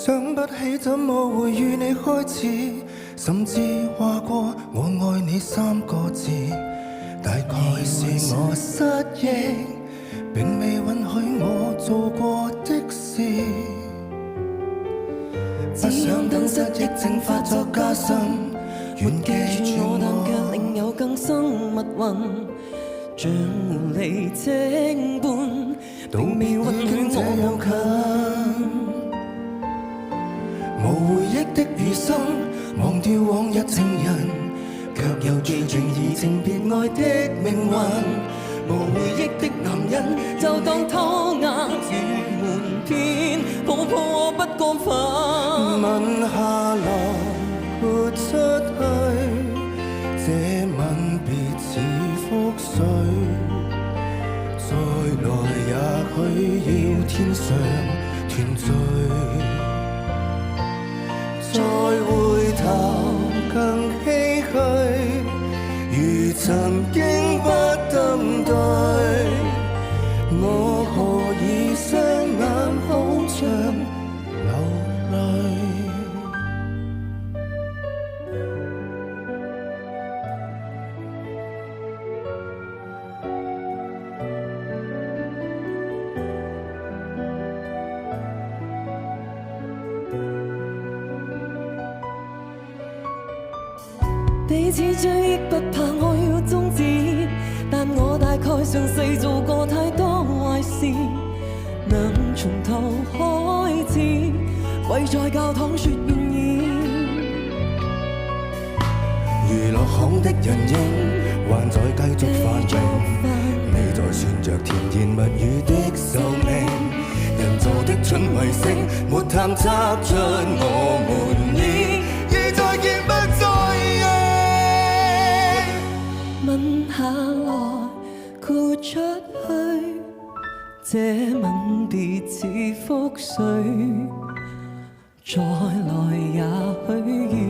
想不起怎麼會與你開始，甚至話過我愛你3個字，大概是我失憶，並未允許我做過的事。不想等失憶症發作加深，願記住我，但卻另有更深密運，像離情般，並未允許我有近。無回憶的餘生，忘掉往日情人，卻又記住移情別愛的命運。無回憶的男人，就當偷眼與瞞騙，抱抱我不過分。吻下來，潑出去，這吻別似覆水，再來也許要天上團聚。再回頭更唏噓，如曾經不登對，我何以雙眼好像流淚？彼此追憶不怕我要終止，但我大概上世做過太多壞事，能從頭開始，跪在教堂說願意。娛樂行的人影還在繼續繁榮，你在算着甜言蜜語的壽命，人造的蠢衛星沒探測出我們已再見不再認。吻下來，豁出去，這吻別似覆水，再來也許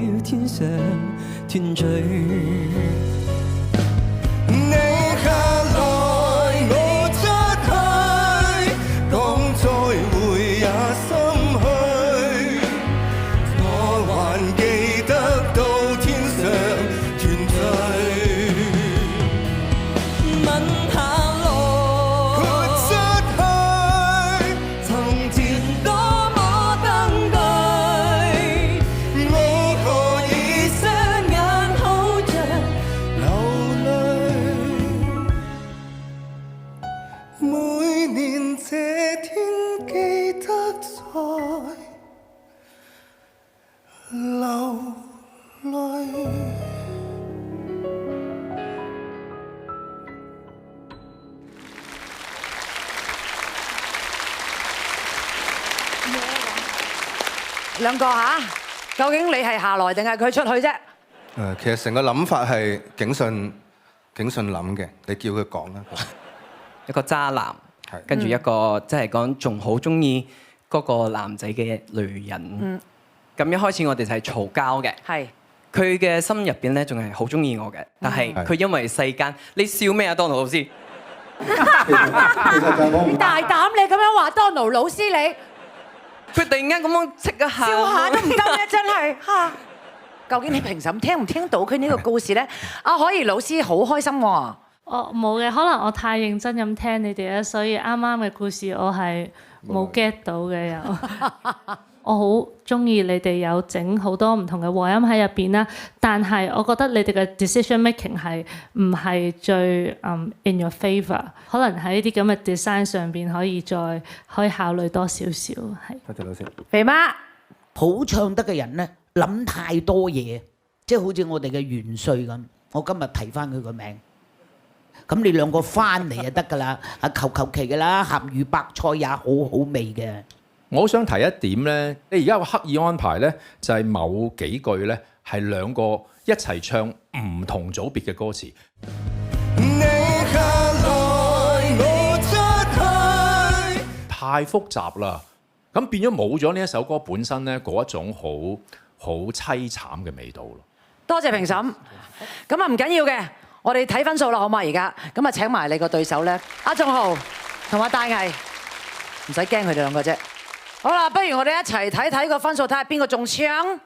要天上團聚。你下來，我出去，講再會也心虛，我還記得到天上團聚。兩個嚇，究竟你係下來定係佢出去啫？其實成個諗法係景信諗嘅，你叫佢講啦。一個渣男，跟住一個即係講仲好中意嗰個男仔嘅女人。咁一開始我哋就係嘈交嘅。係。佢嘅心入邊咧仲係好中意我嘅，但係佢因為世間，你笑咩啊，當勞老師？你大膽你咁樣話當勞老師你？佢突然間咁樣即刻喊，笑下都唔得咩？真係嚇！究竟你評審聽唔聽到佢呢個故事咧？阿可兒老師好開心喎！我冇嘅，可能我太認真咁聽你哋咧，所以啱啱嘅故事我係冇 get 到嘅又。我好中意你哋有整好多唔同嘅和音喺入邊啦，但係我覺得你哋嘅 decision making 係唔係最in your favor， 可能喺呢啲咁嘅 design 上邊可以考慮多少少係。多謝老師。肥媽，好唱得嘅人咧，諗太多嘢，即係好似我哋嘅元帥咁。我今日提翻佢個名，咁你兩個翻嚟就得㗎啦，啊求其㗎啦，鹹魚白菜也好好味嘅。我好想提一點咧，你而家刻意安排咧，就係某幾句咧係兩個一齊唱唔同組別嘅歌詞。你下來我出去，太複雜啦，咁變咗冇咗呢一首歌本身咧嗰一種好凄慘嘅味道咯。多謝評審，咁啊唔緊要嘅，我哋睇分數啦，好嘛？而家咁啊請埋你個對手咧，阿仲豪同阿戴毅，唔使驚佢哋兩個啫。好啦，不如我哋一齊睇睇個分數，睇下邊個中槍。